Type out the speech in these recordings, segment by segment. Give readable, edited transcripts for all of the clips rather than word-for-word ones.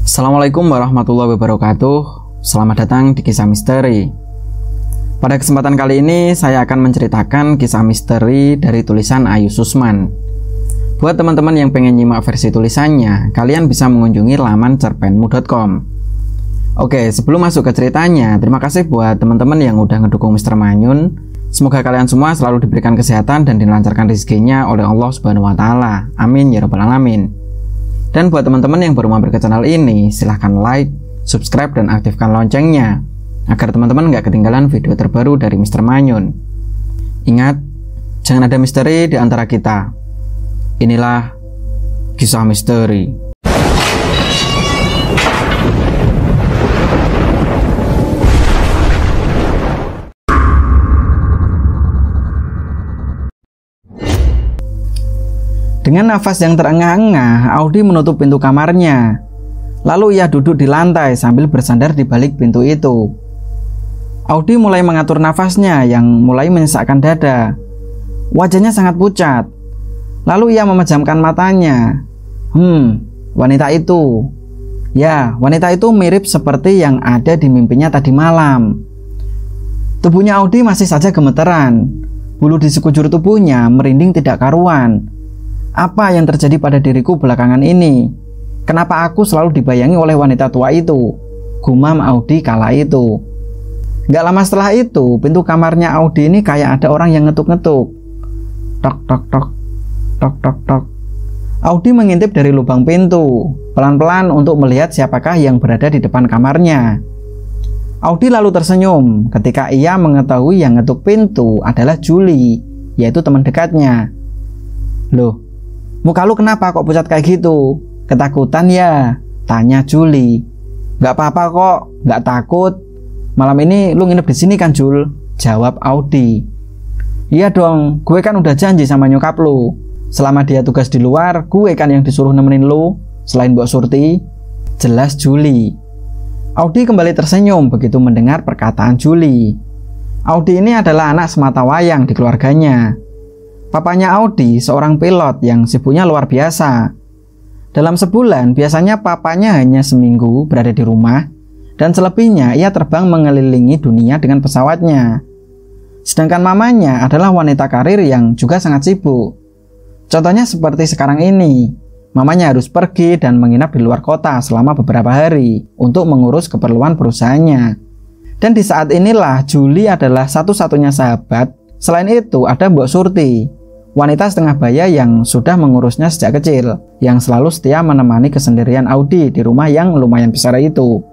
Assalamualaikum warahmatullahi wabarakatuh. Selamat datang di Kisah Misteri. Pada kesempatan kali ini saya akan menceritakan kisah misteri dari tulisan Ayu Susman. Buat teman-teman yang pengen nyimak versi tulisannya, kalian bisa mengunjungi laman cerpenmu.com. Oke, sebelum masuk ke ceritanya, terima kasih buat teman-teman yang udah ngedukung Mr. Manyun. Semoga kalian semua selalu diberikan kesehatan dan dilancarkan rezekinya oleh Allah Subhanahu wa Ta'ala. Amin ya rabbal alamin. Dan buat teman-teman yang baru mampir ke channel ini, silahkan like, subscribe, dan aktifkan loncengnya agar teman-teman gak ketinggalan video terbaru dari Mr. Manyun. Ingat, jangan ada misteri di antara kita. Inilah kisah misteri. Dengan nafas yang terengah-engah, Audi menutup pintu kamarnya. Lalu ia duduk di lantai sambil bersandar di balik pintu itu. Audi mulai mengatur nafasnya yang mulai menyesakkan dada. Wajahnya sangat pucat. Lalu ia memejamkan matanya. Wanita itu. Ya, wanita itu mirip seperti yang ada di mimpinya tadi malam. Tubuhnya Audi masih saja gemeteran. Bulu di sekujur tubuhnya merinding tidak karuan. Apa yang terjadi pada diriku belakangan ini? Kenapa aku selalu dibayangi oleh wanita tua itu? Gumam Audi kala itu. Gak lama setelah itu, pintu kamarnya Audi ini kayak ada orang yang ngetuk-ngetuk. Tok tok tok, tok tok tok. Audi mengintip dari lubang pintu, pelan-pelan untuk melihat siapakah yang berada di depan kamarnya. Audi lalu tersenyum ketika ia mengetahui yang ngetuk pintu adalah Julie, yaitu teman dekatnya. Loh, muka lu kenapa kok pucat kayak gitu? Ketakutan ya? Tanya Julie. Gak apa-apa kok, gak takut. Malam ini lu nginep di sini kan, Jul? Jawab Audi. Iya dong, gue kan udah janji sama nyokap lu. Selama dia tugas di luar, gue kan yang disuruh nemenin lu, selain Mbok Surti. Jelas Julie. Audi kembali tersenyum begitu mendengar perkataan Julie. Audi ini adalah anak sematawayang di keluarganya. Papanya Audi seorang pilot yang sibuknya luar biasa. Dalam sebulan biasanya papanya hanya seminggu berada di rumah, dan selebihnya ia terbang mengelilingi dunia dengan pesawatnya. Sedangkan mamanya adalah wanita karir yang juga sangat sibuk. Contohnya seperti sekarang ini, mamanya harus pergi dan menginap di luar kota selama beberapa hari untuk mengurus keperluan perusahaannya. Dan di saat inilah Julie adalah satu-satunya sahabat. Selain itu ada Mbok Surti, wanita setengah baya yang sudah mengurusnya sejak kecil, yang selalu setia menemani kesendirian Audi di rumah yang lumayan besar itu.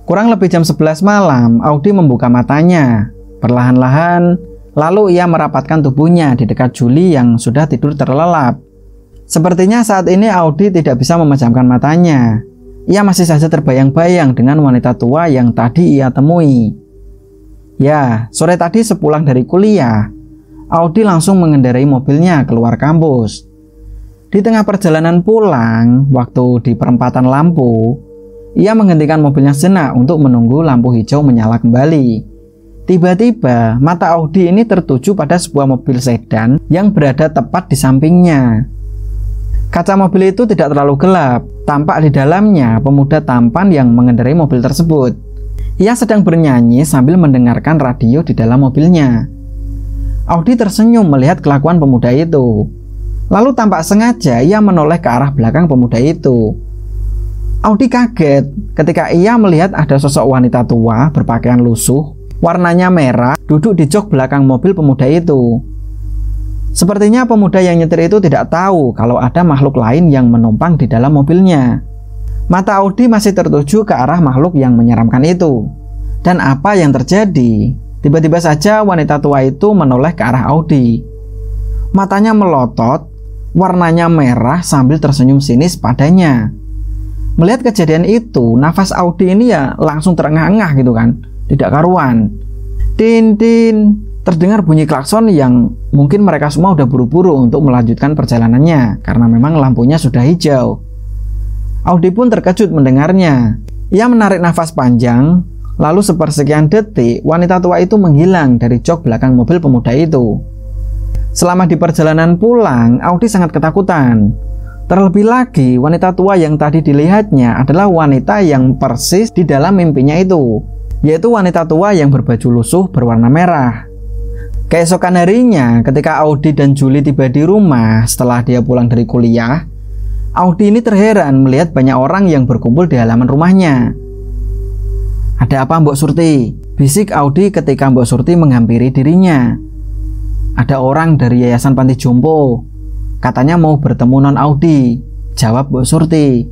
Kurang lebih jam 11 malam, Audi membuka matanya. Perlahan-lahan, lalu ia merapatkan tubuhnya di dekat Julie yang sudah tidur terlelap. Sepertinya saat ini Audi tidak bisa memejamkan matanya. Ia masih saja terbayang-bayang dengan wanita tua yang tadi ia temui. Ya, sore tadi sepulang dari kuliah, Audi langsung mengendarai mobilnya keluar kampus. Di tengah perjalanan pulang, waktu di perempatan lampu, ia menghentikan mobilnya sejenak untuk menunggu lampu hijau menyala kembali. Tiba-tiba, mata Audi ini tertuju pada sebuah mobil sedan yang berada tepat di sampingnya. Kaca mobil itu tidak terlalu gelap, tampak di dalamnya pemuda tampan yang mengendarai mobil tersebut. Ia sedang bernyanyi sambil mendengarkan radio di dalam mobilnya. Audi tersenyum melihat kelakuan pemuda itu. Lalu tampak sengaja ia menoleh ke arah belakang pemuda itu. Audi kaget ketika ia melihat ada sosok wanita tua berpakaian lusuh, warnanya merah, duduk di jok belakang mobil pemuda itu. Sepertinya pemuda yang nyetir itu tidak tahu kalau ada makhluk lain yang menumpang di dalam mobilnya. Mata Audi masih tertuju ke arah makhluk yang menyeramkan itu. Dan apa yang terjadi? Tiba-tiba saja wanita tua itu menoleh ke arah Audi. Matanya melotot, warnanya merah sambil tersenyum sinis padanya. Melihat kejadian itu, nafas Audi ini ya langsung terengah-engah gitu kan, tidak karuan. Tin tin, terdengar bunyi klakson yang mungkin mereka semua udah buru-buru untuk melanjutkan perjalanannya karena memang lampunya sudah hijau. Audi pun terkejut mendengarnya. Ia menarik nafas panjang. Lalu sepersekian detik, wanita tua itu menghilang dari jok belakang mobil pemuda itu. Selama di perjalanan pulang, Audi sangat ketakutan. Terlebih lagi, wanita tua yang tadi dilihatnya adalah wanita yang persis di dalam mimpinya itu, yaitu wanita tua yang berbaju lusuh berwarna merah. Keesokan harinya, ketika Audi dan Julie tiba di rumah setelah dia pulang dari kuliah, Audi ini terheran melihat banyak orang yang berkumpul di halaman rumahnya. "Ada apa, Mbok Surti?" bisik Audi ketika Mbok Surti menghampiri dirinya. "Ada orang dari Yayasan Panti Jompo. Katanya mau bertemu Non Audi," jawab Mbok Surti.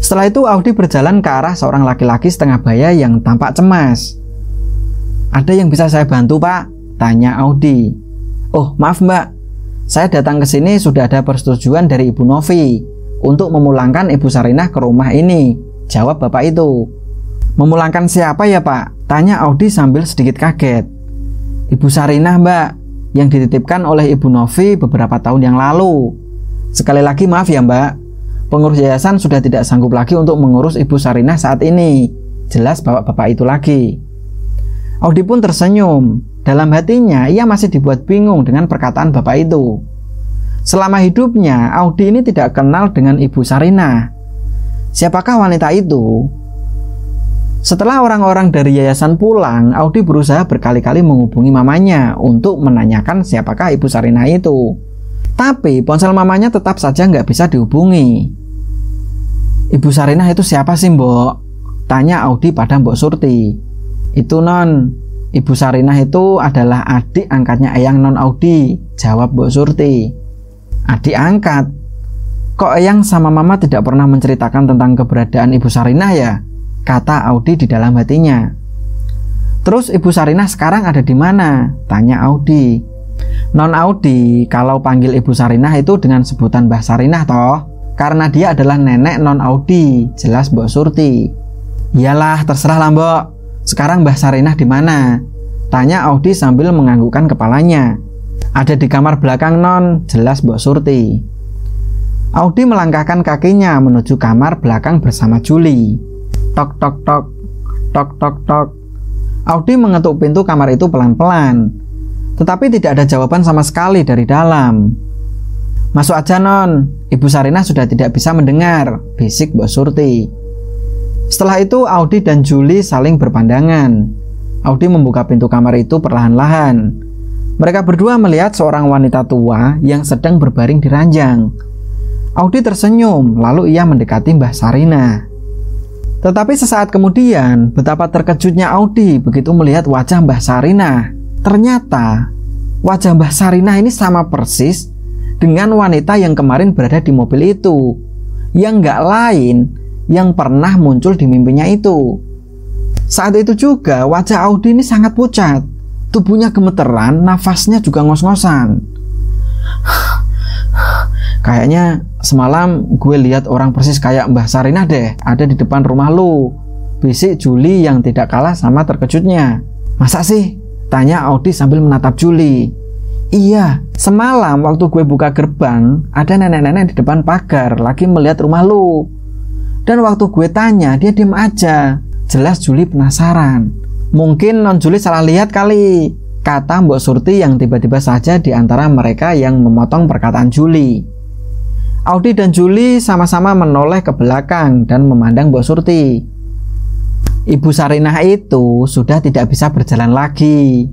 Setelah itu Audi berjalan ke arah seorang laki-laki setengah baya yang tampak cemas. "Ada yang bisa saya bantu, Pak?" tanya Audi. "Oh, maaf Mbak, saya datang ke sini sudah ada persetujuan dari Ibu Novi untuk memulangkan Ibu Sarinah ke rumah ini," jawab bapak itu. "Memulangkan siapa ya, Pak?" tanya Audi sambil sedikit kaget. "Ibu Sarinah, Mbak, yang dititipkan oleh Ibu Novi beberapa tahun yang lalu. Sekali lagi maaf ya Mbak, pengurus yayasan sudah tidak sanggup lagi untuk mengurus Ibu Sarinah saat ini," jelas bapak-bapak itu lagi. Audi pun tersenyum. Dalam hatinya ia masih dibuat bingung dengan perkataan bapak itu. Selama hidupnya Audi ini tidak kenal dengan Ibu Sarinah. Siapakah wanita itu? Setelah orang-orang dari yayasan pulang, Audi berusaha berkali-kali menghubungi mamanya untuk menanyakan siapakah Ibu Sarinah itu. Tapi ponsel mamanya tetap saja nggak bisa dihubungi. "Ibu Sarinah itu siapa sih, Mbok?" tanya Audi pada Mbok Surti. "Itu Non, Ibu Sarinah itu adalah adik angkatnya Eyang Non Audi," jawab Mbok Surti. "Adik angkat? Kok Eyang sama Mama tidak pernah menceritakan tentang keberadaan Ibu Sarinah ya?" kata Audi di dalam hatinya. "Terus Ibu Sarinah sekarang ada di mana?" tanya Audi. "Non Audi kalau panggil Ibu Sarinah itu dengan sebutan Mbah Sarinah toh, karena dia adalah nenek Non Audi," jelas Mbok Surti. "Iyalah, terserah lah Mbok. Sekarang Mbah Sarinah di mana?" tanya Audi sambil menganggukkan kepalanya. "Ada di kamar belakang Non," jelas Mbok Surti. Audi melangkahkan kakinya menuju kamar belakang bersama Julie. Tok tok tok, tok tok tok. Audi mengetuk pintu kamar itu pelan-pelan, tetapi tidak ada jawaban sama sekali dari dalam. "Masuk aja Non, Ibu Sarinah sudah tidak bisa mendengar," bisik Mbok Surti. Setelah itu Audi dan Julie saling berpandangan. Audi membuka pintu kamar itu perlahan-lahan. Mereka berdua melihat seorang wanita tua yang sedang berbaring di ranjang. Audi tersenyum, lalu ia mendekati Mbah Sarinah. Tetapi sesaat kemudian, betapa terkejutnya Audi begitu melihat wajah Mbah Sarinah. Ternyata wajah Mbah Sarinah ini sama persis dengan wanita yang kemarin berada di mobil itu, yang nggak lain yang pernah muncul di mimpinya itu. Saat itu juga wajah Audi ini sangat pucat, tubuhnya gemeteran, nafasnya juga ngos-ngosan. "Kayaknya semalam gue lihat orang persis kayak Mbah Sarinah deh, ada di depan rumah lu," bisik Julie yang tidak kalah sama terkejutnya. "Masa sih?" tanya Audi sambil menatap Julie. "Iya, semalam waktu gue buka gerbang, ada nenek-nenek di depan pagar lagi melihat rumah lu. Dan waktu gue tanya, dia diem aja," jelas Julie penasaran. "Mungkin Non Julie salah lihat kali," kata Mbok Surti yang tiba-tiba saja di antara mereka yang memotong perkataan Julie. Audi dan Julie sama-sama menoleh ke belakang dan memandang Mbok Surti. Ibu Sarinah itu sudah tidak bisa berjalan lagi.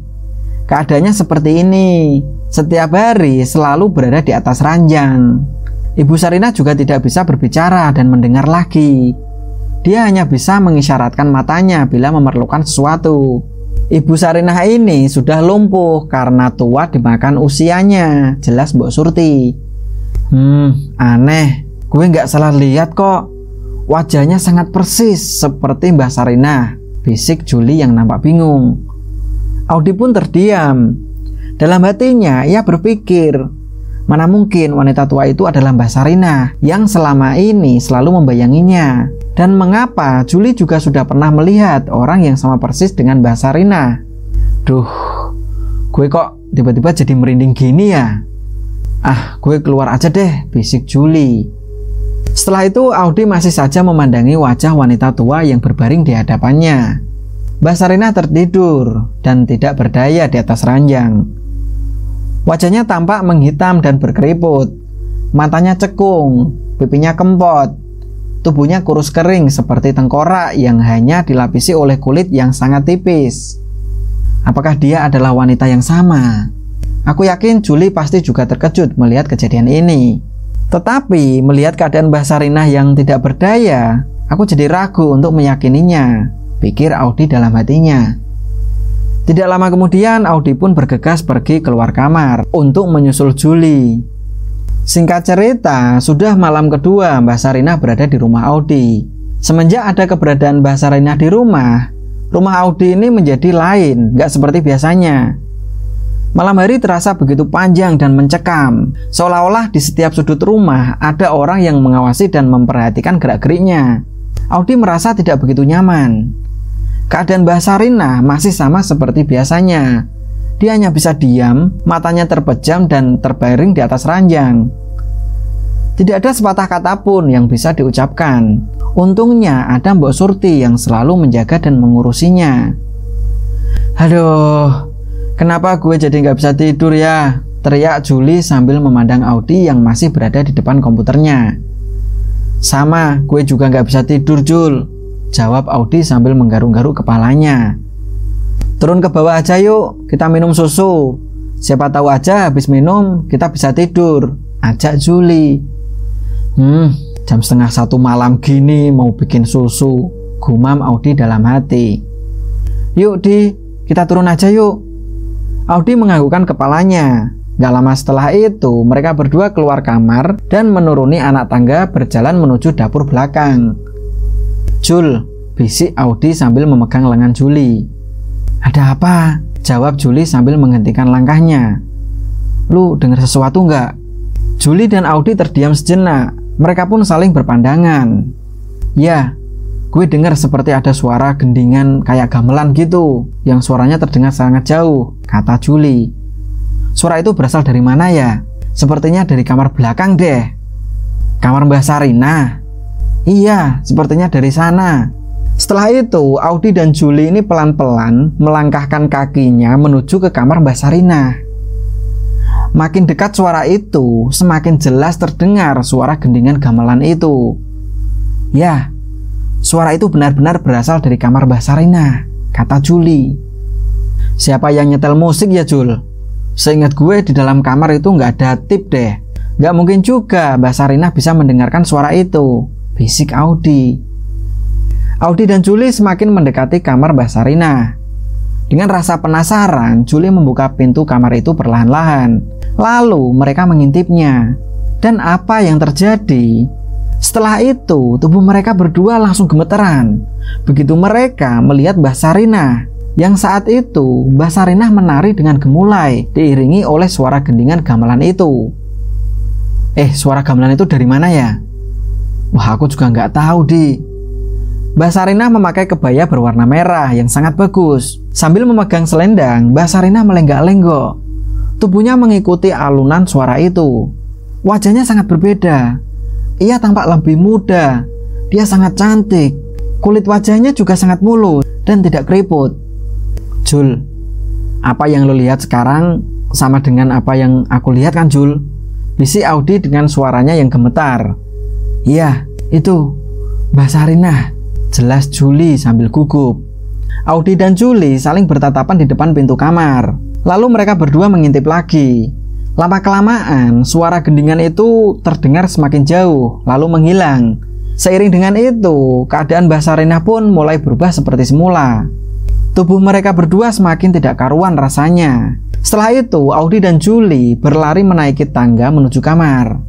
Keadaannya seperti ini, setiap hari selalu berada di atas ranjang. Ibu Sarinah juga tidak bisa berbicara dan mendengar lagi. Dia hanya bisa mengisyaratkan matanya bila memerlukan sesuatu. Ibu Sarinah ini sudah lumpuh karena tua dimakan usianya, jelas Mbok Surti. Aneh, gue nggak salah lihat kok. Wajahnya sangat persis seperti Mbah Sarinah, bisik Julie yang nampak bingung. Audi pun terdiam. Dalam hatinya ia berpikir, mana mungkin wanita tua itu adalah Mbah Sarinah yang selama ini selalu membayanginya. Dan mengapa Julie juga sudah pernah melihat orang yang sama persis dengan Mbah Sarinah. Duh, gue kok tiba-tiba jadi merinding gini ya. Gue keluar aja deh, bisik Julie. Setelah itu Audi masih saja memandangi wajah wanita tua yang berbaring di hadapannya. Mbah Sarinah tertidur dan tidak berdaya di atas ranjang. Wajahnya tampak menghitam dan berkeriput. matanya cekung, pipinya kempot, tubuhnya kurus kering seperti tengkorak yang hanya dilapisi oleh kulit yang sangat tipis. Apakah dia adalah wanita yang sama? Aku yakin Julie pasti juga terkejut melihat kejadian ini. Tetapi melihat keadaan Mbah Sarinah yang tidak berdaya, aku jadi ragu untuk meyakininya, pikir Audi dalam hatinya. Tidak lama kemudian Audi pun bergegas pergi keluar kamar untuk menyusul Julie. Singkat cerita, sudah malam kedua Mbah Sarinah berada di rumah Audi. Semenjak ada keberadaan Mbah Sarinah di rumah Audi ini menjadi lain, gak seperti biasanya. Malam hari terasa begitu panjang dan mencekam, seolah-olah di setiap sudut rumah ada orang yang mengawasi dan memperhatikan gerak-geriknya. Audi merasa tidak begitu nyaman. Keadaan Mbah Sarinah masih sama seperti biasanya. Dia hanya bisa diam, matanya terpejam dan terbaring di atas ranjang. Tidak ada sepatah kata pun yang bisa diucapkan. Untungnya ada Mbok Surti yang selalu menjaga dan mengurusinya. Aduh, kenapa gue jadi nggak bisa tidur ya? Teriak Julie sambil memandang Audi yang masih berada di depan komputernya. Sama, gue juga nggak bisa tidur, Jul, jawab Audi sambil menggaruk-garuk kepalanya. Turun ke bawah aja yuk, kita minum susu. Siapa tahu aja habis minum kita bisa tidur, ajak Julie. Jam 12:30 malam gini mau bikin susu, gumam Audi dalam hati. Yuk Di, kita turun aja yuk. Audi menganggukkan kepalanya. Gak lama setelah itu mereka berdua keluar kamar dan menuruni anak tangga berjalan menuju dapur belakang. Jul, bisik Audi sambil memegang lengan Julie. Ada apa? Jawab Julie sambil menghentikan langkahnya. Lu dengar sesuatu nggak? Julie dan Audi terdiam sejenak. Mereka pun saling berpandangan. Ya, gue dengar seperti ada suara gendingan kayak gamelan gitu, yang suaranya terdengar sangat jauh, kata Julie. Suara itu berasal dari mana ya? Sepertinya dari kamar belakang deh. Kamar Mbah Sarinah? Iya, sepertinya dari sana. Setelah itu, Audi dan Julie ini pelan-pelan melangkahkan kakinya menuju ke kamar Mbah Sarinah. Makin dekat suara itu, semakin jelas terdengar suara gendingan gamelan itu. Ya, suara itu benar-benar berasal dari kamar Mbah Sarinah, kata Julie. Siapa yang nyetel musik ya, Jul? Seingat gue di dalam kamar itu nggak ada tip deh. Nggak mungkin juga Mbah Sarinah bisa mendengarkan suara itu, bisik Audi. Audi dan Julie semakin mendekati kamar Mbah Sarinah. Dengan rasa penasaran, Julie membuka pintu kamar itu perlahan-lahan. Lalu mereka mengintipnya. Dan apa yang terjadi? Setelah itu, tubuh mereka berdua langsung gemeteran. Begitu mereka melihat Mbah Sarinah, yang saat itu Mbah Sarinah menari dengan gemulai, diiringi oleh suara gendingan gamelan itu. Suara gamelan itu dari mana ya? Wah, aku juga nggak tahu, Di. Mbah Sarinah memakai kebaya berwarna merah yang sangat bagus. Sambil memegang selendang, Mbah Sarinah melenggak-lenggok. Tubuhnya mengikuti alunan suara itu. Wajahnya sangat berbeda. Ia tampak lebih muda. Dia sangat cantik. Kulit wajahnya juga sangat mulus dan tidak keriput. Jul, apa yang lo lihat sekarang sama dengan apa yang aku lihat kan, Jul? Bisik Audi dengan suaranya yang gemetar. Iya, itu Mbah Sarinah, jelas Julie sambil gugup. Audi dan Julie saling bertatapan di depan pintu kamar. Lalu mereka berdua mengintip lagi. Lama-kelamaan suara gendingan itu terdengar semakin jauh, lalu menghilang. Seiring dengan itu, keadaan Mbah Sarinah pun mulai berubah seperti semula. Tubuh mereka berdua semakin tidak karuan rasanya. Setelah itu, Audi dan Julie berlari menaiki tangga menuju kamar.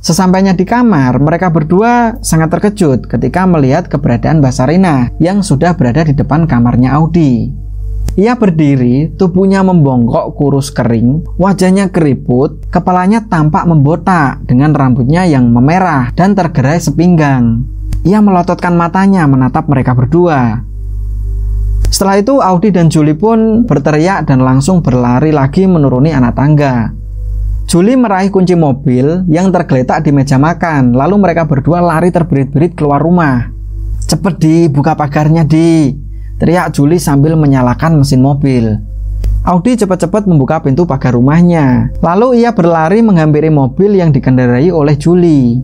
Sesampainya di kamar, mereka berdua sangat terkejut ketika melihat keberadaan Mbah Sarinah yang sudah berada di depan kamarnya Audi. Ia berdiri, tubuhnya membongkok kurus kering, wajahnya keriput, kepalanya tampak membotak dengan rambutnya yang memerah dan tergerai sepinggang. Ia melototkan matanya menatap mereka berdua. Setelah itu Audi dan Julie pun berteriak dan langsung berlari lagi menuruni anak tangga. Julie meraih kunci mobil yang tergeletak di meja makan, lalu mereka berdua lari terberit-berit keluar rumah. Cepet Di, buka pagarnya Di, teriak Julie sambil menyalakan mesin mobil. Audi cepat-cepat membuka pintu pagar rumahnya. Lalu ia berlari menghampiri mobil yang dikendarai oleh Julie.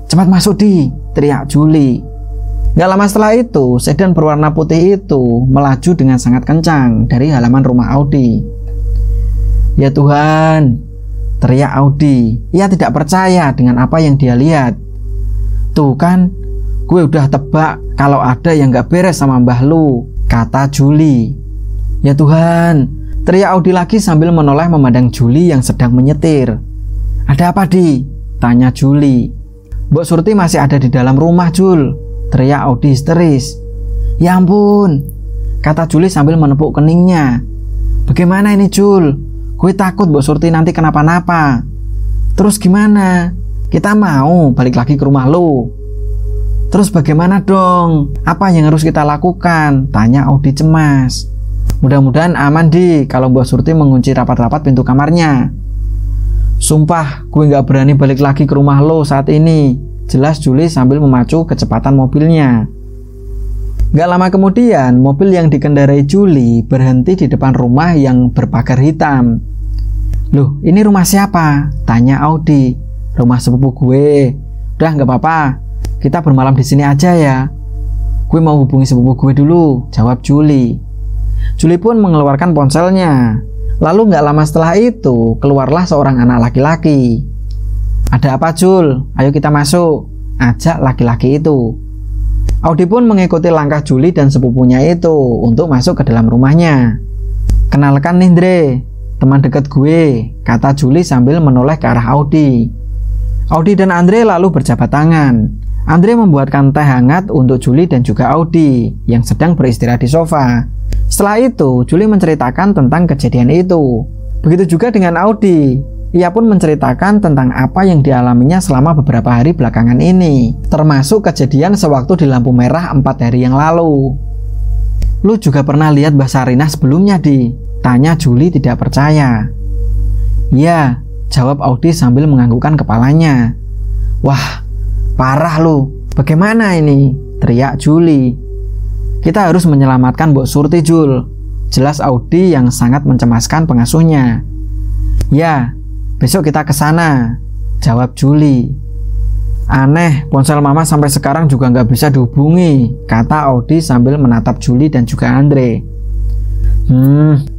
"Cepat masuk, Di!" teriak Julie. Gak lama setelah itu, sedan berwarna putih itu melaju dengan sangat kencang dari halaman rumah Audi. "Ya Tuhan!" teriak Audi. Ia tidak percaya dengan apa yang dia lihat. "Tuh kan, gue udah tebak kalau ada yang gak beres sama mbah lu," kata Julie. "Ya Tuhan!" teriak Audi lagi sambil menoleh memandang Julie yang sedang menyetir. "Ada apa, Di?" tanya Julie. "Mbok Surti masih ada di dalam rumah, Jul," teriak Audi histeris. "Ya ampun," kata Julie sambil menepuk keningnya. "Bagaimana ini, Jul? Gue takut Mbok Surti nanti kenapa-napa. Terus gimana? Kita mau balik lagi ke rumah lo." "Terus bagaimana dong? Apa yang harus kita lakukan?" tanya Audi cemas. "Mudah-mudahan aman, Di, kalau Mbak Surti mengunci rapat-rapat pintu kamarnya." "Sumpah, gue gak berani balik lagi ke rumah lo saat ini," jelas Julie sambil memacu kecepatan mobilnya. Gak lama kemudian, mobil yang dikendarai Julie berhenti di depan rumah yang berpagar hitam. "Loh, ini rumah siapa?" tanya Audi. "Rumah sepupu gue." "Udah, gak apa-apa, kita bermalam di sini aja ya." "Gue mau hubungi sepupu gue dulu," jawab Julie. Julie pun mengeluarkan ponselnya. Lalu gak lama setelah itu, keluarlah seorang anak laki-laki. "Ada apa, Jul? Ayo kita masuk," ajak laki-laki itu. Audi pun mengikuti langkah Julie dan sepupunya itu untuk masuk ke dalam rumahnya. "Kenalkan nih, Andre, teman dekat gue," kata Julie sambil menoleh ke arah Audi. Audi dan Andre lalu berjabat tangan. Andre membuatkan teh hangat untuk Julie dan juga Audi yang sedang beristirahat di sofa. Setelah itu, Julie menceritakan tentang kejadian itu. Begitu juga dengan Audi. Ia pun menceritakan tentang apa yang dialaminya selama beberapa hari belakangan ini, termasuk kejadian sewaktu di lampu merah 4 hari yang lalu. "Lu juga pernah lihat Mbak Sarinah sebelumnya, Di?" tanya Julie tidak percaya. "Iya," jawab Audi sambil menganggukkan kepalanya. "Wah, parah lu. Bagaimana ini?" teriak Julie. "Kita harus menyelamatkan Mbok Surti, Jul," jelas Audi yang sangat mencemaskan pengasuhnya. "Ya, besok kita ke sana," jawab Julie. "Aneh, ponsel mama sampai sekarang juga nggak bisa dihubungi," kata Audi sambil menatap Julie dan juga Andre.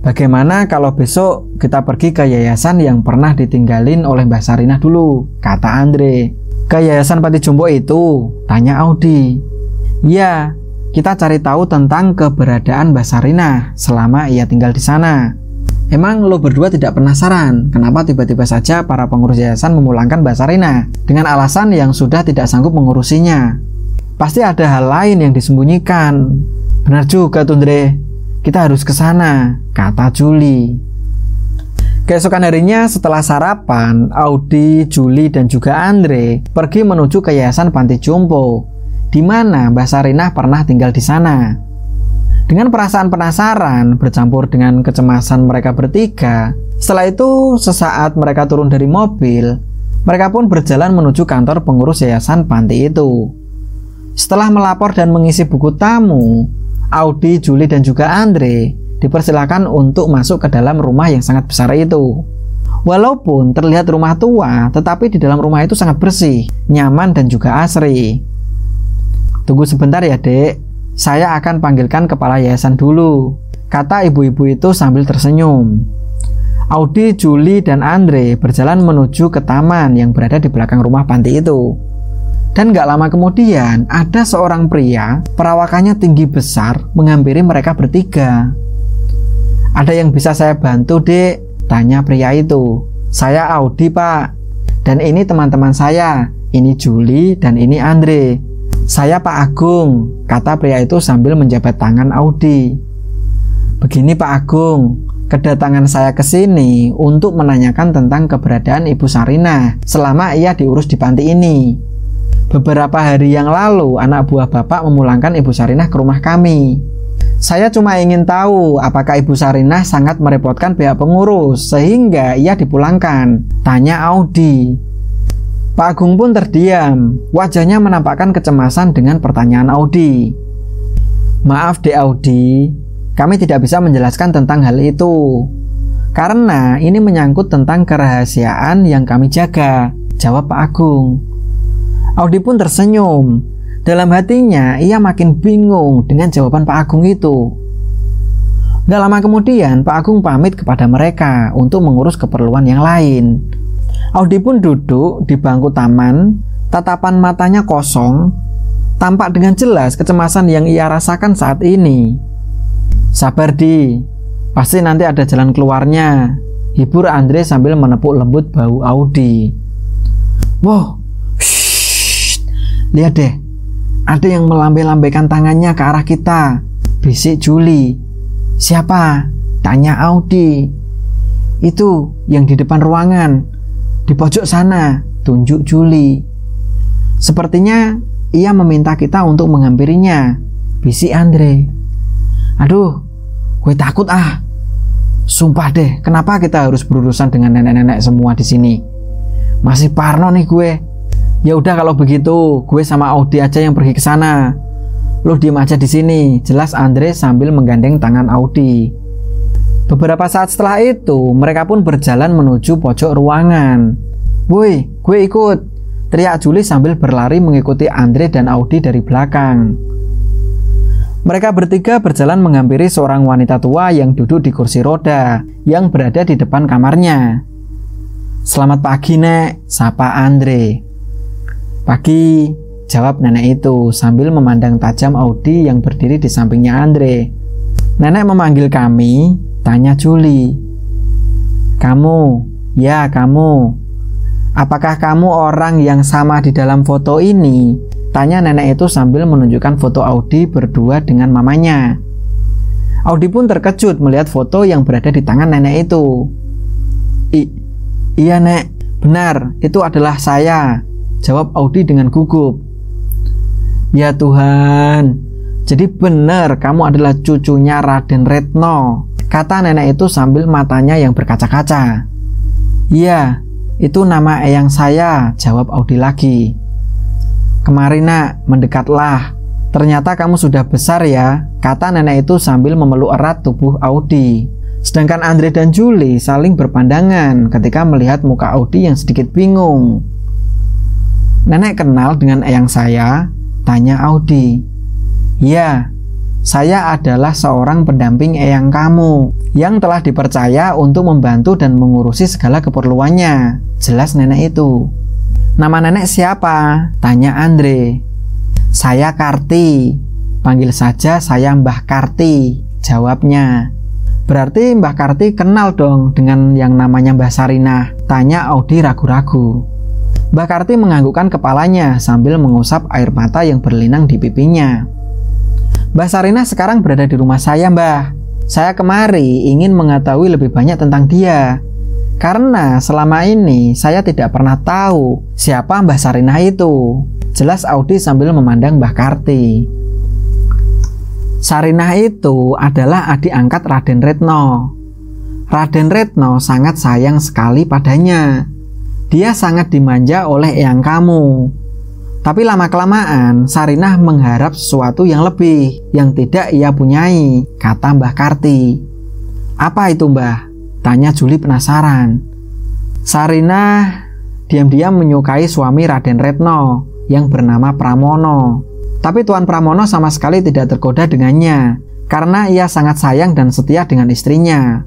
Bagaimana kalau besok kita pergi ke yayasan yang pernah ditinggalin oleh Mbak Sarinah dulu," kata Andre. "Ke yayasan Panti Jompo itu?" tanya Audi. "Iya, kita cari tahu tentang keberadaan Mbak Sarinah selama ia tinggal di sana." "Emang lo berdua tidak penasaran kenapa tiba-tiba saja para pengurus yayasan memulangkan Mbak Sarinah dengan alasan yang sudah tidak sanggup mengurusinya? Pasti ada hal lain yang disembunyikan." "Benar juga, Tundre. Kita harus ke sana," kata Julie. Keesokan harinya setelah sarapan, Audi, Julie, dan juga Andre pergi menuju ke yayasan Panti Jompo, di mana Mbak Sarinah pernah tinggal di sana. Dengan perasaan penasaran bercampur dengan kecemasan mereka bertiga, setelah itu sesaat mereka turun dari mobil, mereka pun berjalan menuju kantor pengurus yayasan panti itu. Setelah melapor dan mengisi buku tamu, Audi, Julie, dan juga Andre dipersilakan untuk masuk ke dalam rumah yang sangat besar itu. Walaupun terlihat rumah tua, tetapi di dalam rumah itu sangat bersih, nyaman, dan juga asri. "Tunggu sebentar ya, Dek. Saya akan panggilkan kepala yayasan dulu," kata ibu-ibu itu sambil tersenyum. Audi, Julie, dan Andre berjalan menuju ke taman yang berada di belakang rumah panti itu. Dan gak lama kemudian, ada seorang pria, perawakannya tinggi besar, menghampiri mereka bertiga. "Ada yang bisa saya bantu, Dek?" tanya pria itu. "Saya Audi, Pak. Dan ini teman-teman saya. Ini Julie dan ini Andre. Saya Pak Agung," kata pria itu sambil menjabat tangan Audi. "Begini Pak Agung, kedatangan saya ke sini untuk menanyakan tentang keberadaan Ibu Sarinah selama ia diurus di panti ini. Beberapa hari yang lalu, anak buah Bapak memulangkan Ibu Sarinah ke rumah kami. Saya cuma ingin tahu apakah Ibu Sarinah sangat merepotkan pihak pengurus sehingga ia dipulangkan," tanya Audi. Pak Agung pun terdiam, wajahnya menampakkan kecemasan dengan pertanyaan Audi. "Maaf Dek Audi, kami tidak bisa menjelaskan tentang hal itu. Karena ini menyangkut tentang kerahasiaan yang kami jaga, jawab Pak Agung. Audi pun tersenyum. Dalam hatinya ia makin bingung dengan jawaban Pak Agung itu. Gak lama kemudian Pak Agung pamit kepada mereka untuk mengurus keperluan yang lain. Audi pun duduk di bangku taman, tatapan matanya kosong, tampak dengan jelas kecemasan yang ia rasakan saat ini. Sabar Di, pasti nanti ada jalan keluarnya, hibur Andre sambil menepuk lembut bahu Audi. Wow, lihat deh, ada yang melambai-lambaikan tangannya ke arah kita, bisik Juli. Siapa? Tanya Audi. Itu yang di depan ruangan, di pojok sana, tunjuk Juli. Sepertinya ia meminta kita untuk menghampirinya, bisik Andre. Aduh, gue takut ah. Sumpah deh, kenapa kita harus berurusan dengan nenek-nenek semua di sini? Masih parno nih gue. Ya udah kalau begitu, gue sama Audi aja yang pergi ke sana. Lu diem aja di sini, jelas Andre sambil menggandeng tangan Audi. Beberapa saat setelah itu, mereka pun berjalan menuju pojok ruangan. Woi, gue ikut, teriak Juli sambil berlari mengikuti Andre dan Audi dari belakang. Mereka bertiga berjalan menghampiri seorang wanita tua yang duduk di kursi roda yang berada di depan kamarnya. Selamat pagi, Nek, sapa Andre. Pagi, jawab nenek itu sambil memandang tajam Audi yang berdiri di sampingnya Andre. Nenek memanggil kami, tanya Juli. Kamu, ya kamu. Apakah kamu orang yang sama di dalam foto ini? Tanya nenek itu sambil menunjukkan foto Audi berdua dengan mamanya. Audi pun terkejut melihat foto yang berada di tangan nenek itu. Iya Nek, benar, itu adalah saya, jawab Audi dengan gugup. Ya Tuhan, jadi benar kamu adalah cucunya Raden Retno, kata nenek itu sambil matanya yang berkaca-kaca. Iya, itu nama eyang saya, jawab Audi lagi. Kemari Nak, mendekatlah. Ternyata kamu sudah besar ya, kata nenek itu sambil memeluk erat tubuh Audi. Sedangkan Andre dan Juli saling berpandangan ketika melihat muka Audi yang sedikit bingung. Nenek kenal dengan eyang saya? Tanya Audi. Ya, saya adalah seorang pendamping eyang kamu yang telah dipercaya untuk membantu dan mengurusi segala keperluannya, jelas nenek itu. Nama nenek siapa? Tanya Andre. Saya Karti, panggil saja saya Mbah Karti, jawabnya. Berarti Mbah Karti kenal dong dengan yang namanya Mbah Sarinah, tanya Audi ragu-ragu. Mbah Karti menganggukkan kepalanya sambil mengusap air mata yang berlinang di pipinya. Mbah Sarinah sekarang berada di rumah saya, Mbah. Saya kemari ingin mengetahui lebih banyak tentang dia. Karena selama ini saya tidak pernah tahu siapa Mbah Sarinah itu, jelas Audi sambil memandang Mbah Karti. Sarinah itu adalah adik angkat Raden Retno. Raden Retno sangat sayang sekali padanya. Dia sangat dimanja oleh eyang kamu. Tapi lama-kelamaan Sarinah mengharap sesuatu yang lebih yang tidak ia punyai, kata Mbah Karti. Apa itu Mbah? Tanya Juli penasaran. Sarinah diam-diam menyukai suami Raden Retno yang bernama Pramono. Tapi Tuan Pramono sama sekali tidak tergoda dengannya karena ia sangat sayang dan setia dengan istrinya.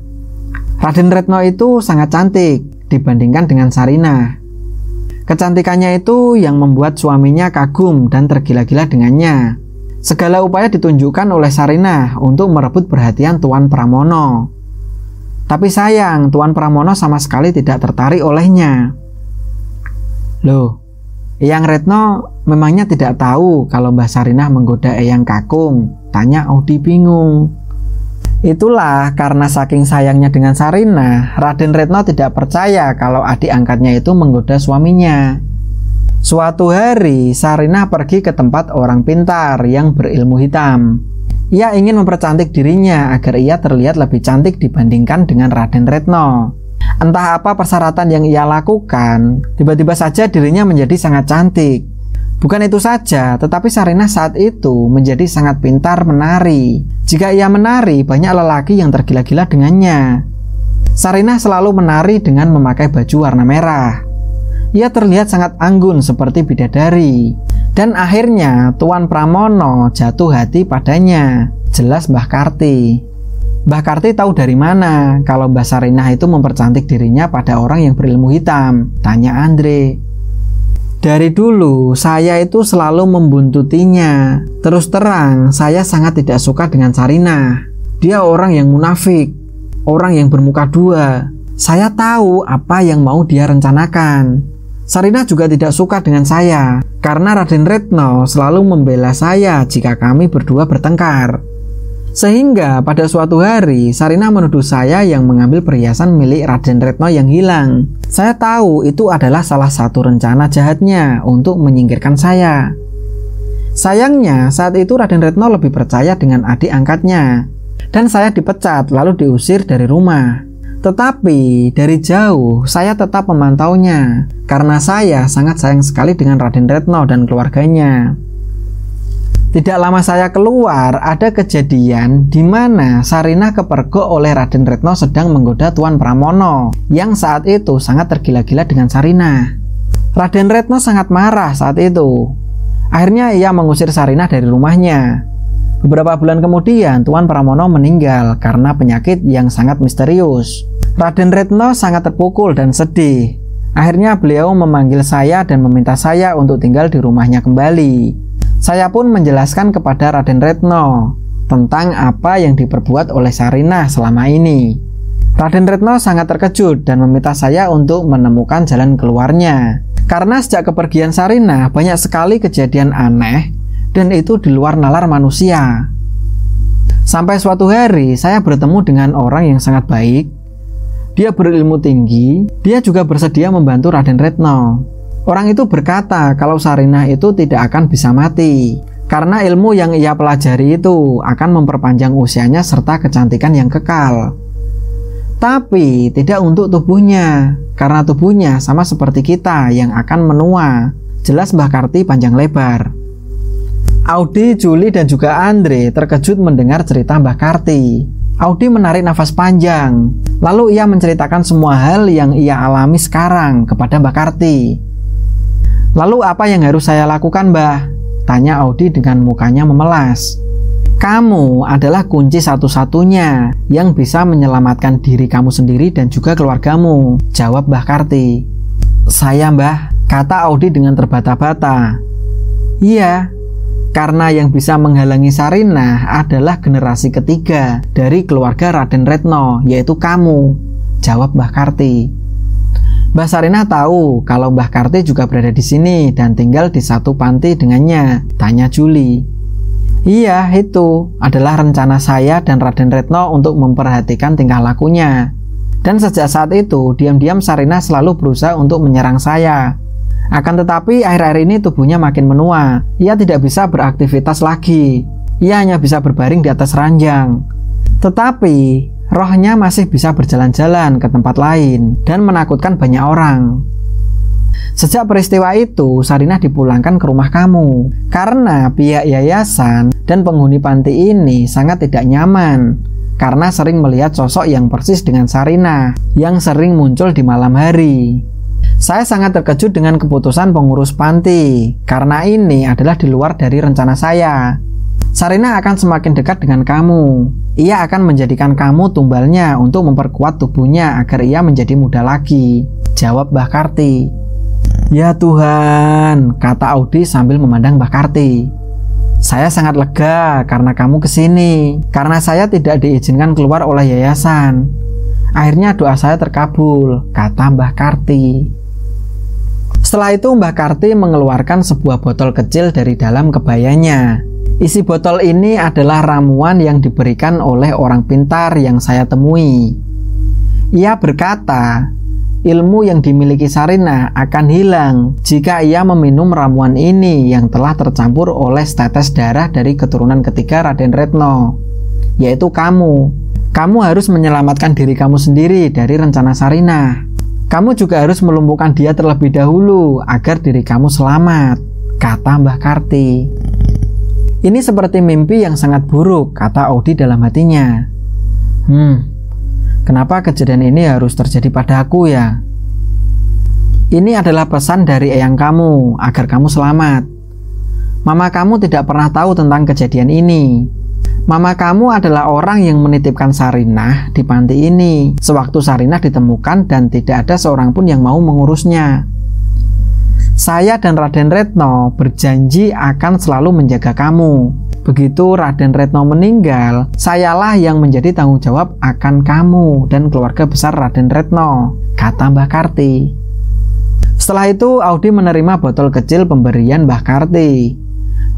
Raden Retno itu sangat cantik dibandingkan dengan Sarinah. Kecantikannya itu yang membuat suaminya kagum dan tergila-gila dengannya. Segala upaya ditunjukkan oleh Sarinah untuk merebut perhatian Tuan Pramono. Tapi sayang, Tuan Pramono sama sekali tidak tertarik olehnya. Loh, Eyang Retno memangnya tidak tahu kalau Mbah Sarinah menggoda Eyang Kakung? Tanya Audi bingung. Itulah karena saking sayangnya dengan Sarinah, Raden Retno tidak percaya kalau adik angkatnya itu menggoda suaminya. Suatu hari, Sarinah pergi ke tempat orang pintar yang berilmu hitam. Ia ingin mempercantik dirinya agar ia terlihat lebih cantik dibandingkan dengan Raden Retno. Entah apa persyaratan yang ia lakukan, tiba-tiba saja dirinya menjadi sangat cantik. Bukan itu saja, tetapi Sarinah saat itu menjadi sangat pintar menari. Jika ia menari, banyak lelaki yang tergila-gila dengannya. Sarinah selalu menari dengan memakai baju warna merah. Ia terlihat sangat anggun seperti bidadari. Dan akhirnya Tuan Pramono jatuh hati padanya. Jelas Mbah Karti. Mbah Karti tahu dari mana kalau Mbak Sarinah itu mempercantik dirinya pada orang yang berilmu hitam? Tanya Andre. Dari dulu saya itu selalu membuntutinya. Terus terang saya sangat tidak suka dengan Sarinah. Dia orang yang munafik, orang yang bermuka dua. Saya tahu apa yang mau dia rencanakan. Sarinah juga tidak suka dengan saya karena Raden Retno selalu membela saya jika kami berdua bertengkar. Sehingga pada suatu hari Sarinah menuduh saya yang mengambil perhiasan milik Raden Retno yang hilang. Saya tahu itu adalah salah satu rencana jahatnya untuk menyingkirkan saya. Sayangnya saat itu Raden Retno lebih percaya dengan adik angkatnya dan saya dipecat lalu diusir dari rumah. Tetapi dari jauh saya tetap memantaunya karena saya sangat sayang sekali dengan Raden Retno dan keluarganya. Tidak lama saya keluar, ada kejadian di mana Sarinah kepergok oleh Raden Retno sedang menggoda Tuan Pramono yang saat itu sangat tergila-gila dengan Sarinah. Raden Retno sangat marah saat itu. Akhirnya ia mengusir Sarinah dari rumahnya. Beberapa bulan kemudian Tuan Pramono meninggal karena penyakit yang sangat misterius. Raden Retno sangat terpukul dan sedih. Akhirnya beliau memanggil saya dan meminta saya untuk tinggal di rumahnya kembali. Saya pun menjelaskan kepada Raden Retno tentang apa yang diperbuat oleh Sarinah selama ini. Raden Retno sangat terkejut dan meminta saya untuk menemukan jalan keluarnya. Karena sejak kepergian Sarinah banyak sekali kejadian aneh dan itu di luar nalar manusia. Sampai suatu hari saya bertemu dengan orang yang sangat baik. Dia berilmu tinggi, dia juga bersedia membantu Raden Retno. Orang itu berkata kalau Sarinah itu tidak akan bisa mati karena ilmu yang ia pelajari itu akan memperpanjang usianya serta kecantikan yang kekal. Tapi tidak untuk tubuhnya, karena tubuhnya sama seperti kita yang akan menua. Jelas Mbah Karti panjang lebar. Audi, Juli, dan juga Andre terkejut mendengar cerita Mbah Karti. Audi menarik nafas panjang, lalu ia menceritakan semua hal yang ia alami sekarang kepada Mbah Karti. Lalu apa yang harus saya lakukan, Mbah? Tanya Audi dengan mukanya memelas. Kamu adalah kunci satu-satunya yang bisa menyelamatkan diri kamu sendiri dan juga keluargamu, jawab Mbah Karti. Saya, Mbah, kata Audi dengan terbata-bata. Iya, karena yang bisa menghalangi Sarinah adalah generasi ketiga dari keluarga Raden Retno, yaitu kamu, jawab Mbah Karti. Mbah Sarinah tahu kalau Mbah Karti juga berada di sini dan tinggal di satu panti dengannya, tanya Juli. Iya, itu adalah rencana saya dan Raden Retno untuk memperhatikan tingkah lakunya. Dan sejak saat itu, diam-diam Sarinah selalu berusaha untuk menyerang saya. Akan tetapi akhir-akhir ini tubuhnya makin menua. Ia tidak bisa beraktivitas lagi. Ia hanya bisa berbaring di atas ranjang. Tetapi rohnya masih bisa berjalan-jalan ke tempat lain dan menakutkan banyak orang. Sejak peristiwa itu, Sarinah dipulangkan ke rumah kamu karena pihak yayasan dan penghuni panti ini sangat tidak nyaman karena sering melihat sosok yang persis dengan Sarinah yang sering muncul di malam hari. Saya sangat terkejut dengan keputusan pengurus panti karena ini adalah di luar dari rencana saya. Sarinah akan semakin dekat dengan kamu. Ia akan menjadikan kamu tumbalnya untuk memperkuat tubuhnya agar ia menjadi muda lagi, jawab Mbah Karti. Ya Tuhan, kata Audi sambil memandang Mbah Karti. Saya sangat lega karena kamu kesini, karena saya tidak diizinkan keluar oleh yayasan. Akhirnya doa saya terkabul, kata Mbah Karti. Setelah itu Mbah Karti mengeluarkan sebuah botol kecil dari dalam kebayanya. Isi botol ini adalah ramuan yang diberikan oleh orang pintar yang saya temui. Ia berkata, ilmu yang dimiliki Sarinah akan hilang jika ia meminum ramuan ini yang telah tercampur oleh setetes darah dari keturunan ketiga Raden Retno, yaitu kamu. Kamu harus menyelamatkan diri kamu sendiri dari rencana Sarinah. Kamu juga harus melumpuhkan dia terlebih dahulu agar diri kamu selamat, kata Mbah Karti. Ini seperti mimpi yang sangat buruk, kata Audi dalam hatinya. Kenapa kejadian ini harus terjadi padaku ya? Ini adalah pesan dari eyang kamu agar kamu selamat. Mama kamu tidak pernah tahu tentang kejadian ini. Mama kamu adalah orang yang menitipkan Sarinah di panti ini sewaktu Sarinah ditemukan dan tidak ada seorang pun yang mau mengurusnya. Saya dan Raden Retno berjanji akan selalu menjaga kamu. Begitu Raden Retno meninggal, sayalah yang menjadi tanggung jawab akan kamu dan keluarga besar Raden Retno, kata Mbah Karti. Setelah itu Audi menerima botol kecil pemberian Mbah Karti.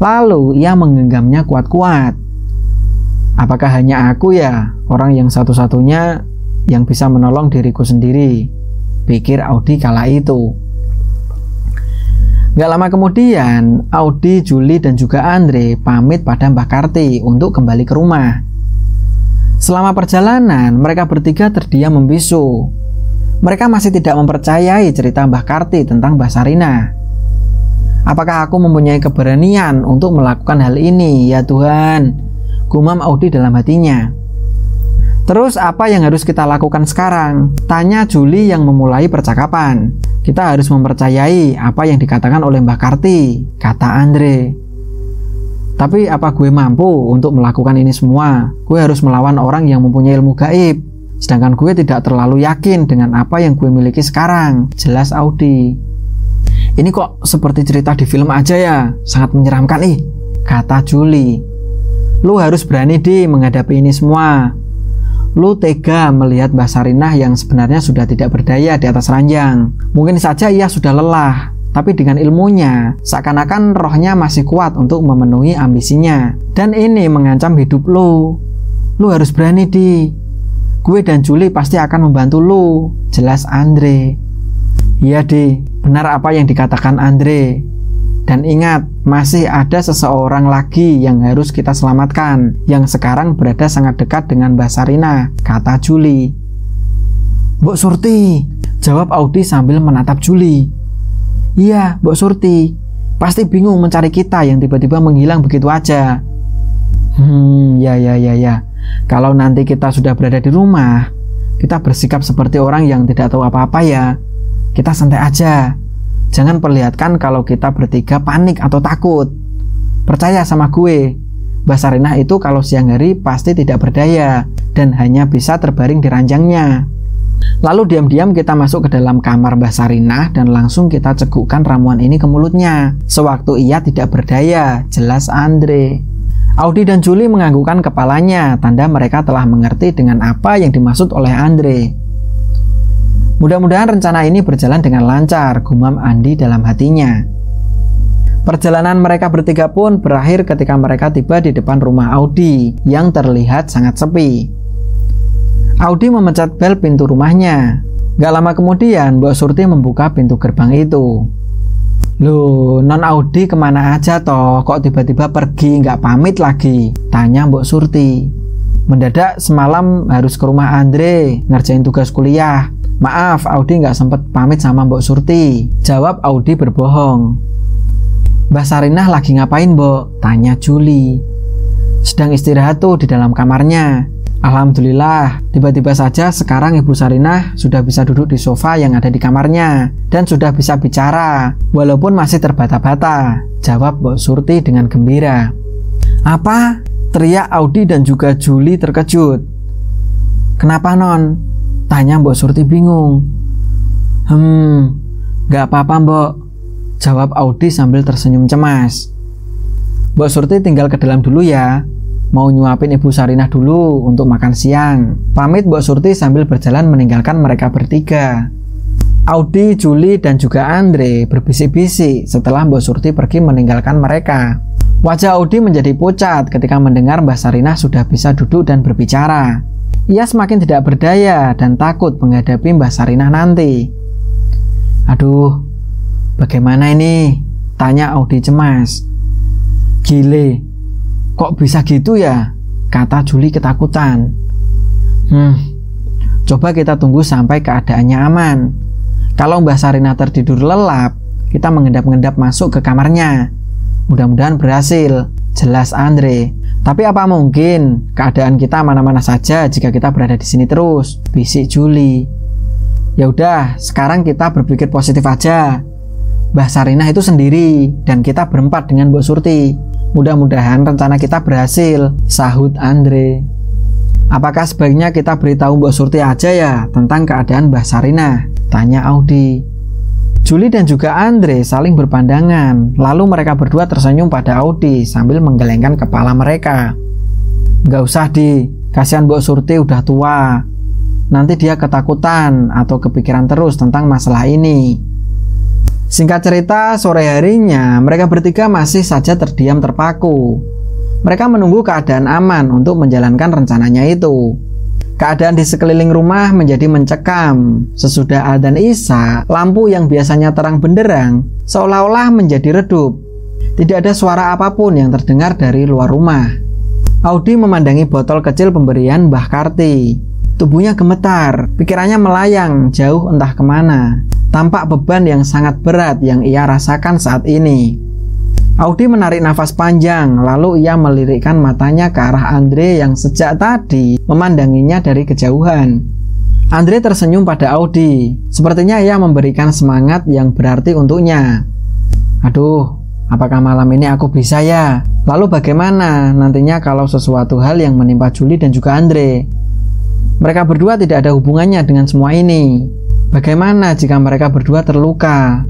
Lalu ia menggenggamnya kuat-kuat. Apakah hanya aku ya, orang yang satu-satunya yang bisa menolong diriku sendiri? Pikir Audi kala itu. Gak lama kemudian, Audi, Juli, dan juga Andre pamit pada Mbah Karti untuk kembali ke rumah. Selama perjalanan, mereka bertiga terdiam membisu. Mereka masih tidak mempercayai cerita Mbah Karti tentang Mbah Sarinah. Apakah aku mempunyai keberanian untuk melakukan hal ini, ya Tuhan? Gumam Audi dalam hatinya. Terus apa yang harus kita lakukan sekarang? Tanya Juli yang memulai percakapan. Kita harus mempercayai apa yang dikatakan oleh Mbah Karti, kata Andre. Tapi apa gue mampu untuk melakukan ini semua? Gue harus melawan orang yang mempunyai ilmu gaib. Sedangkan gue tidak terlalu yakin dengan apa yang gue miliki sekarang, jelas Audi. Ini kok seperti cerita di film aja ya, sangat menyeramkan kata Juli. Lu harus berani menghadapi ini semua. Lu tega melihat Mbah Sarinah yang sebenarnya sudah tidak berdaya di atas ranjang. Mungkin saja ia sudah lelah, tapi dengan ilmunya, seakan-akan rohnya masih kuat untuk memenuhi ambisinya. Dan ini mengancam hidup lu. Lu harus berani Gue dan Juli pasti akan membantu lu, jelas Andre. Iya benar apa yang dikatakan Andre. Dan ingat, masih ada seseorang lagi yang harus kita selamatkan, yang sekarang berada sangat dekat dengan Mbah Sarinah, kata Juli. Mbok Surti, jawab Audi sambil menatap Juli. Iya, Mbok Surti, pasti bingung mencari kita yang tiba-tiba menghilang begitu aja. Ya. Kalau nanti kita sudah berada di rumah, kita bersikap seperti orang yang tidak tahu apa-apa ya. Kita santai aja. Jangan perlihatkan kalau kita bertiga panik atau takut. Percaya sama gue, Mbah Sarinah itu kalau siang hari pasti tidak berdaya dan hanya bisa terbaring di ranjangnya. Lalu diam-diam kita masuk ke dalam kamar Mbah Sarinah dan langsung kita cekukkan ramuan ini ke mulutnya sewaktu ia tidak berdaya, jelas Andre. Audi dan Juli menganggukkan kepalanya, tanda mereka telah mengerti dengan apa yang dimaksud oleh Andre. Mudah-mudahan rencana ini berjalan dengan lancar, gumam Andi dalam hatinya. Perjalanan mereka bertiga pun berakhir ketika mereka tiba di depan rumah Audi yang terlihat sangat sepi. Audi memencet bel pintu rumahnya. Gak lama kemudian Mbak Surti membuka pintu gerbang itu. Loh, non Audi kemana aja toh? Kok tiba-tiba pergi nggak pamit lagi? Tanya Mbak Surti. Mendadak semalam harus ke rumah Andre ngerjain tugas kuliah. Maaf, Audi nggak sempet pamit sama Mbak Surti. Jawab Audi berbohong. Mbah Sarinah lagi ngapain, Mbok? Tanya Juli. Sedang istirahat tuh di dalam kamarnya. Alhamdulillah, tiba-tiba saja sekarang Ibu Sarinah sudah bisa duduk di sofa yang ada di kamarnya dan sudah bisa bicara, walaupun masih terbata-bata. Jawab Mbak Surti dengan gembira. Apa? Teriak Audi dan juga Juli terkejut. Kenapa non? Tanya Mbak Surti bingung. Gak apa-apa Mbok, jawab Audi sambil tersenyum cemas. Mbak Surti tinggal ke dalam dulu ya. Mau nyuapin Ibu Sarinah dulu untuk makan siang. Pamit Mbak Surti sambil berjalan meninggalkan mereka bertiga. Audi, Juli, dan juga Andre berbisik-bisik setelah Mbak Surti pergi meninggalkan mereka. Wajah Audi menjadi pucat ketika mendengar Mbah Sarinah sudah bisa duduk dan berbicara. Ia semakin tidak berdaya dan takut menghadapi Mbah Sarinah nanti. Aduh, bagaimana ini? Tanya Audi cemas. Gile, kok bisa gitu ya? Kata Juli ketakutan. Coba kita tunggu sampai keadaannya aman. Kalau Mbah Sarinah tertidur lelap, kita mengendap-endap masuk ke kamarnya. Mudah-mudahan berhasil, jelas Andre. Tapi apa mungkin keadaan kita mana-mana saja jika kita berada di sini terus? Bisik Juli. Ya udah, sekarang kita berpikir positif aja. Mbah Sarinah itu sendiri dan kita berempat dengan Mbok Surti. Mudah-mudahan rencana kita berhasil, sahut Andre. Apakah sebaiknya kita beritahu Mbok Surti aja ya tentang keadaan Mbah Sarinah? Tanya Audi. Juli dan juga Andre saling berpandangan, lalu mereka berdua tersenyum pada Audi sambil menggelengkan kepala mereka. Gak usah kasihan Mbok Surti udah tua. Nanti dia ketakutan atau kepikiran terus tentang masalah ini. Singkat cerita, sore harinya mereka bertiga masih saja terdiam terpaku. Mereka menunggu keadaan aman untuk menjalankan rencananya itu. Keadaan di sekeliling rumah menjadi mencekam. Sesudah adzan Isya, lampu yang biasanya terang benderang seolah-olah menjadi redup. Tidak ada suara apapun yang terdengar dari luar rumah. Audi memandangi botol kecil pemberian Mbah Karti. Tubuhnya gemetar, pikirannya melayang jauh entah kemana. Tampak beban yang sangat berat yang ia rasakan saat ini. Audi menarik nafas panjang, lalu ia melirikkan matanya ke arah Andre yang sejak tadi memandanginya dari kejauhan. Andre tersenyum pada Audi, sepertinya ia memberikan semangat yang berarti untuknya. Aduh, apakah malam ini aku bisa ya? Lalu bagaimana nantinya kalau sesuatu hal yang menimpa Juli dan juga Andre? Mereka berdua tidak ada hubungannya dengan semua ini. Bagaimana jika mereka berdua terluka?